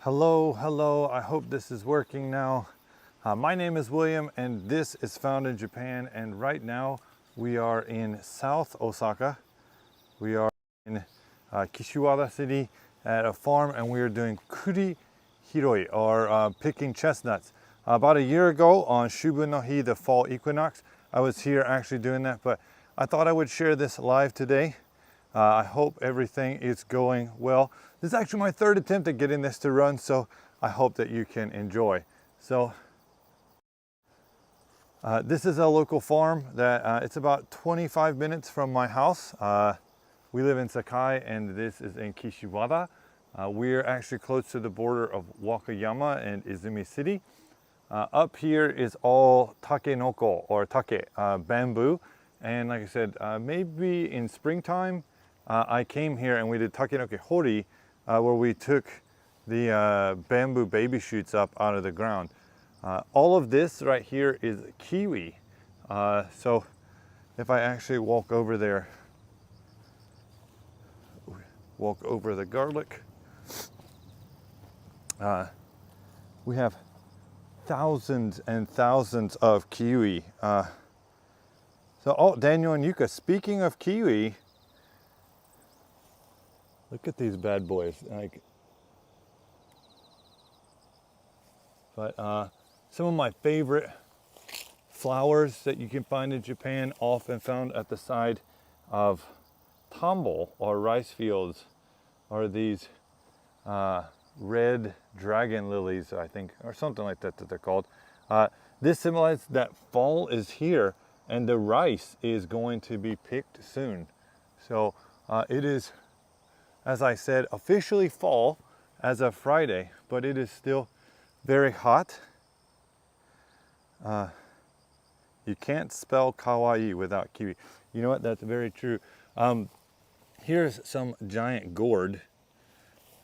Hello, I hope this is working now. My name is William and this is Found in Japan, and right now we are in South Osaka. We are in Kishiwada City at a farm and we are doing kuri hiroi, or picking chestnuts. About a year ago on Shubun no Hi, the fall equinox, I was here actually doing that, but I thought I would share this live today. I hope everything is going well. This is actually my third attempt at getting this to run, so I hope that you can enjoy. So this is a local farm that it's about 25 minutes from my house. We live in Sakai and this is in Kishiwada. We're actually close to the border of Wakayama and Izumi City. Up here is all takenoko, or take, bamboo. And like I said, maybe in springtime, I came here and we did takenoko hori, where we took the bamboo baby shoots up out of the ground. All of this right here is kiwi. So if I actually walk over there, walk over the garlic, we have thousands and thousands of kiwi. Oh, Daniel and Yuka, speaking of kiwi, look at these bad boys. Some of my favorite flowers that you can find in Japan, often found at the side of tambo or rice fields, are these red dragon lilies, I think, or something like that they're called. This symbolizes that fall is here and the rice is going to be picked soon. So it is, as I said, officially fall as of Friday, but it is still very hot. You can't spell kawaii without kiwi. You know what? That's very true. Here's some giant gourd.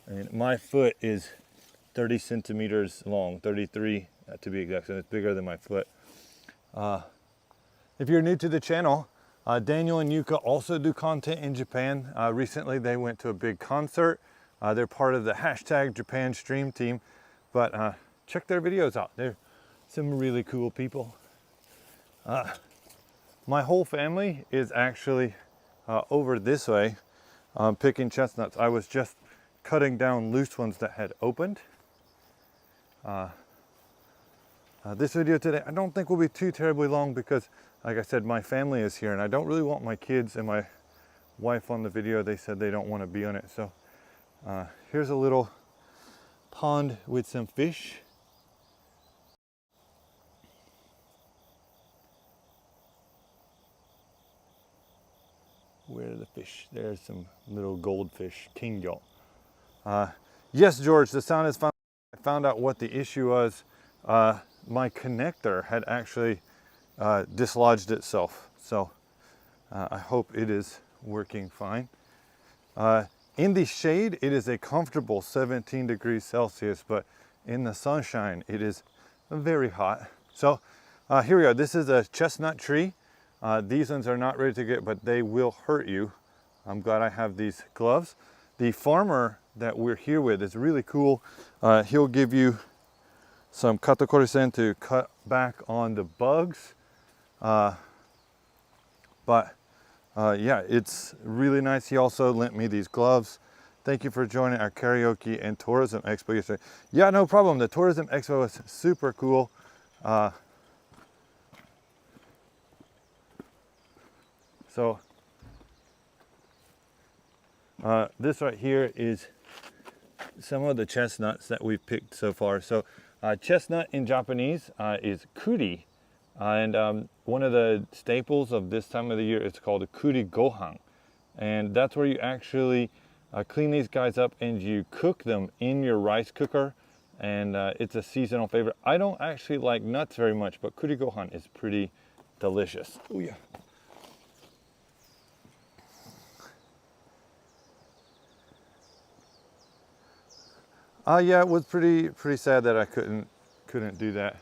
I mean, my foot is 30 centimeters long, 33 to be exact, so it's bigger than my foot. If you're new to the channel, Daniel and Yuka also do content in Japan. Recently they went to a big concert. They're part of the hashtag Japan Stream team, but check their videos out. They're some really cool people. My whole family is actually over this way picking chestnuts. I was just cutting down loose ones that had opened. This video today I don't think will be too terribly long because, like I said, my family is here and I don't really want my kids and my wife on the video. They said they don't want to be on it. So here's a little pond with some fish. Where are the fish? There's some little goldfish, kingyo. Yes, George, the sound is fine. I found out what the issue was. My connector had actually dislodged itself. So I hope it is working fine. In the shade, it is a comfortable 17 degrees Celsius, but in the sunshine, it is very hot. So here we are. This is a chestnut tree. These ones are not ready to get, but they will hurt you. I'm glad I have these gloves. The farmer that we're here with is really cool. He'll give you some katakorisen to cut back on the bugs. Yeah, it's really nice. He also lent me these gloves. Thank you for joining our karaoke and tourism expo yesterday. Yeah, no problem. The tourism expo was super cool. So this right here is some of the chestnuts that we've picked so far. So chestnut in Japanese is kuri, and one of the staples of this time of the year is called a kuri gohan, and that's where you actually clean these guys up and you cook them in your rice cooker, and it's a seasonal favorite. I don't actually like nuts very much, but kuri gohan is pretty delicious. Oh yeah. Yeah, it was pretty sad that I couldn't do that.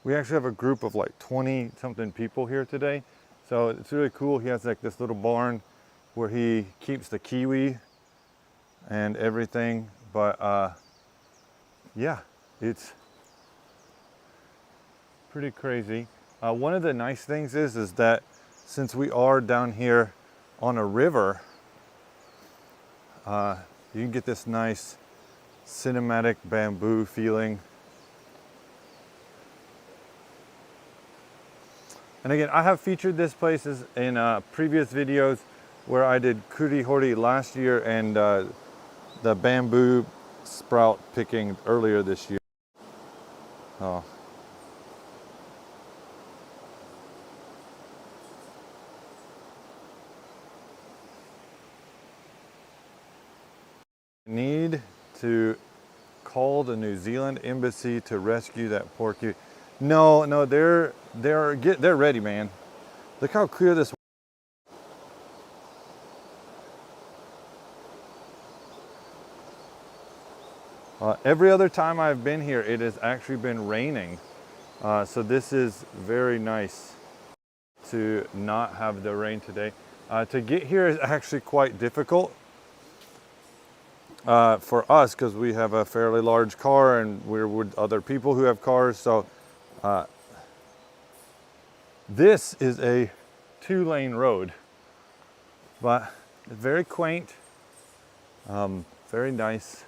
We actually have a group of like 20 something people here today, so it's really cool. He has like this little barn where he keeps the kiwi and everything. But yeah, it's pretty crazy. One of the nice things is that since we are down here on a river, you can get this nice cinematic bamboo feeling. And again, I have featured this place in previous videos where I did kuri hori last year and the bamboo sprout picking earlier this year. Oh. Need to call the New Zealand embassy to rescue that poor kiwi. No, they're ready, man. Look how clear this. Every other time I've been here, it has actually been raining. So this is very nice to not have the rain today. To get here is actually quite difficult for us because we have a fairly large car and we're with other people who have cars. So this is a 2-lane road, but it's very quaint, very nice.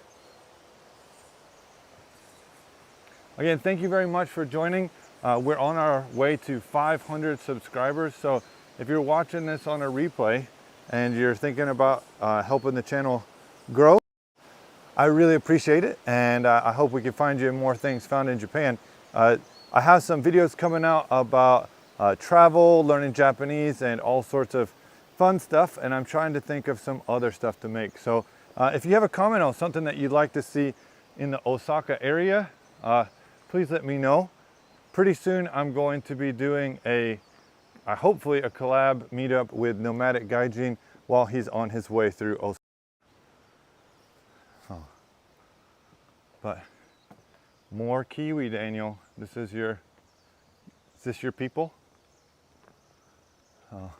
Again, thank you very much for joining. We're on our way to 500 subscribers. So if you're watching this on a replay and you're thinking about helping the channel grow, I really appreciate it. And I hope we can find you more things found in Japan. I have some videos coming out about travel, learning Japanese, and all sorts of fun stuff. And I'm trying to think of some other stuff to make. So if you have a comment on something that you'd like to see in the Osaka area, please let me know. Pretty soon I'm going to be doing hopefully a collab meetup with Nomadic Gaijin while he's on his way through Osaka. Oh. But more kiwi, Daniel. Is this your people? Oh.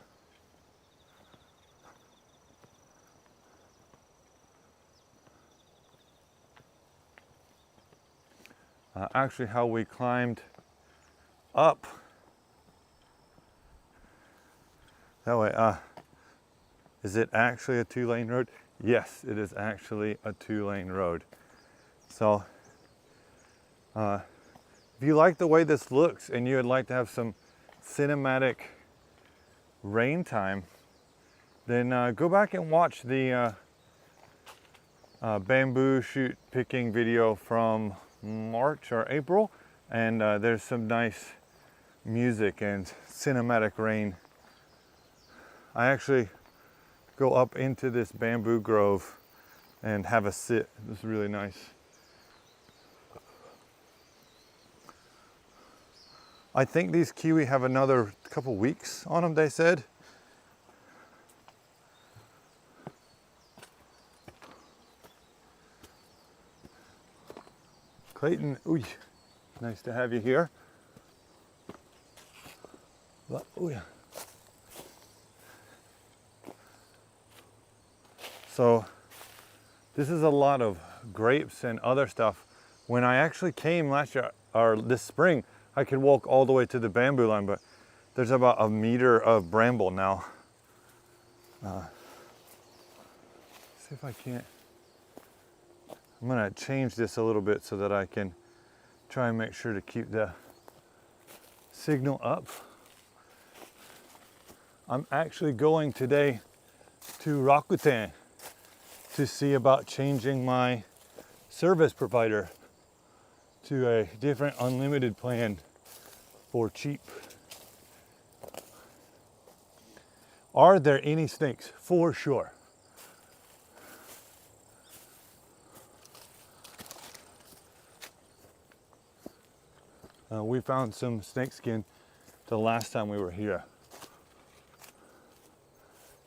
Actually, how we climbed up that way. Is it actually a 2-lane road? Yes, it is actually a 2-lane road. So if you like the way this looks and you would like to have some cinematic rain time, then go back and watch the bamboo shoot picking video from March or April, and there's some nice music and cinematic rain. I actually go up into this bamboo grove and have a sit. It's really nice. I think these kiwi have another couple weeks on them, they said. Clayton, ooh, nice to have you here. Ooh. So this is a lot of grapes and other stuff. When I actually came last year, or this spring, I could walk all the way to the bamboo line, but there's about a meter of bramble now. See if I can't. I'm gonna change this a little bit so that I can try and make sure to keep the signal up. I'm actually going today to Rakuten to see about changing my service provider to a different unlimited plan for cheap. Are there any snakes? For sure. We found some snake skin the last time we were here.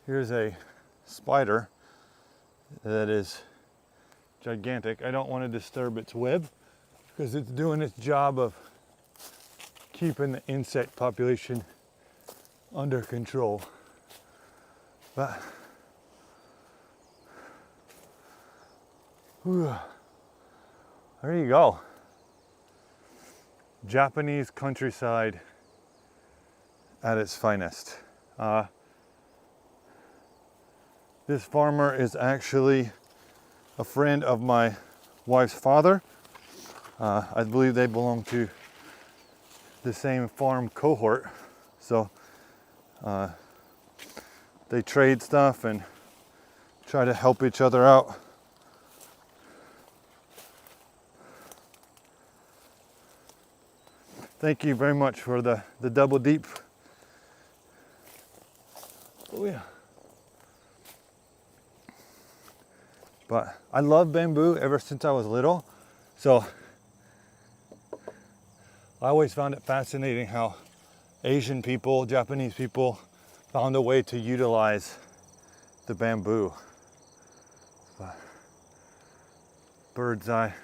Here's a spider that is gigantic. I don't want to disturb its web because it's doing its job of keeping the insect population under control. But Whew. There you go. Japanese countryside at its finest. This farmer is actually a friend of my wife's father. I believe they belong to the same farm cohort. So they trade stuff and try to help each other out. Thank you very much for the double deep. Oh yeah. But I love bamboo ever since I was little. So I always found it fascinating how Asian people, Japanese people found a way to utilize the bamboo. But bird's eye.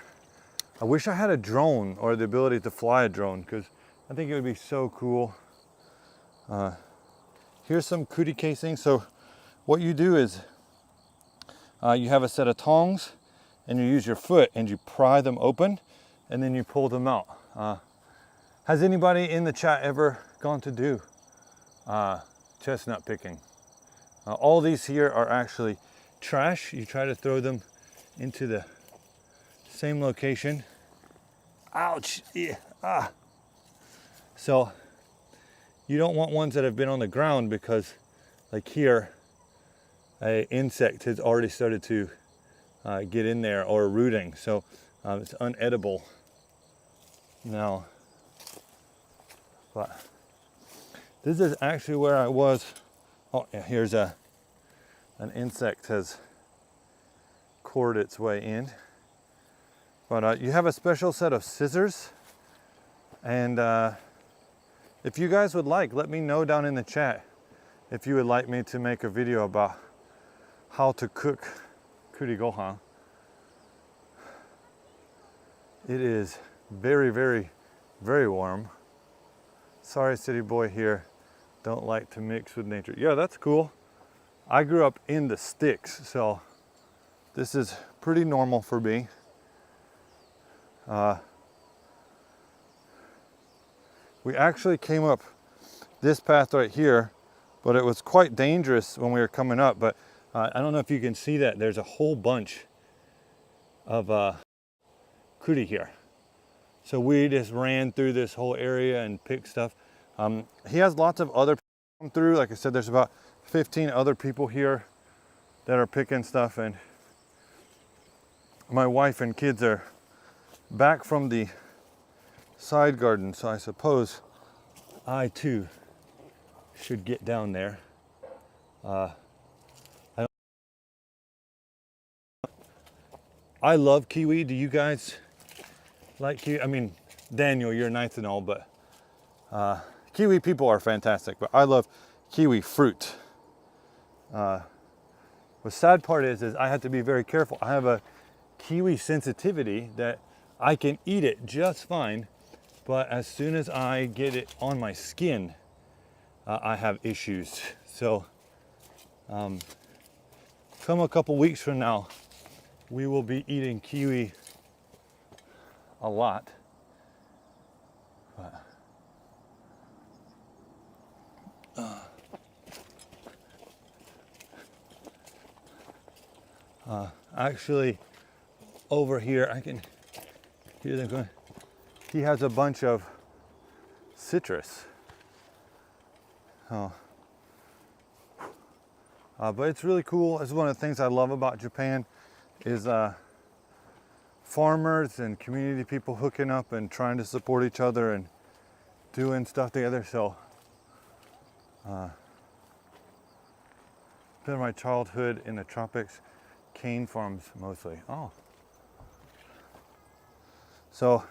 I wish I had a drone or the ability to fly a drone, because I think it would be so cool. Here's some cootie casing. So what you do is you have a set of tongs and you use your foot and you pry them open and then you pull them out. Has anybody in the chat ever gone to do chestnut picking? All these here are actually trash. You try to throw them into the same location. Ouch! Yeah. Ah. So you don't want ones that have been on the ground, because like here, an insect has already started to get in there, or rooting. So it's unedible now. But this is actually where I was. Oh yeah, here's an insect has cored its way in. But you have a special set of scissors, and if you guys would like, let me know down in the chat if you would like me to make a video about how to cook kuri gohan. It is very, very, very warm. Sorry, city boy here, don't like to mix with nature. Yeah, that's cool. I grew up in the sticks, so this is pretty normal for me. We actually came up this path right here, but it was quite dangerous when we were coming up. But I don't know if you can see that. There's a whole bunch of kuri here. So we just ran through this whole area and picked stuff. He has lots of other people come through. Like I said, there's about 15 other people here that are picking stuff. And my wife and kids are back from the side garden, so I suppose I too should get down there. I love kiwi. Do you guys like kiwi? I mean, Daniel, you're nice and all, but kiwi people are fantastic, but I love kiwi fruit. The sad part is I have to be very careful. I have a kiwi sensitivity that I can eat it just fine, but as soon as I get it on my skin, I have issues. So come a couple weeks from now, we will be eating kiwi a lot. Actually, over here, I can hear them going. He has a bunch of citrus. Oh. But it's really cool. It's one of the things I love about Japan is farmers and community people hooking up and trying to support each other and doing stuff together. So been my childhood in the tropics, cane farms mostly. Oh. So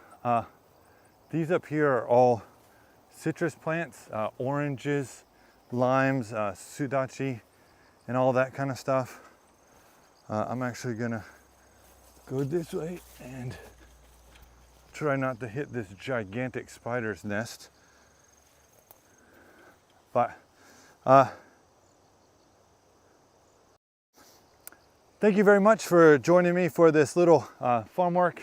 these up here are all citrus plants, oranges, limes, sudachi, and all that kind of stuff. I'm actually gonna go this way and try not to hit this gigantic spider's nest. But Thank you very much for joining me for this little farm work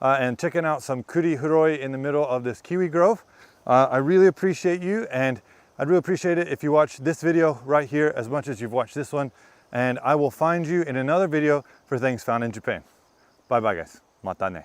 and checking out some kuri huroi in the middle of this kiwi grove. I really appreciate you, and I'd really appreciate it if you watch this video right here as much as you've watched this one, and I will find you in another video for things found in Japan. Bye bye guys. Mata ne.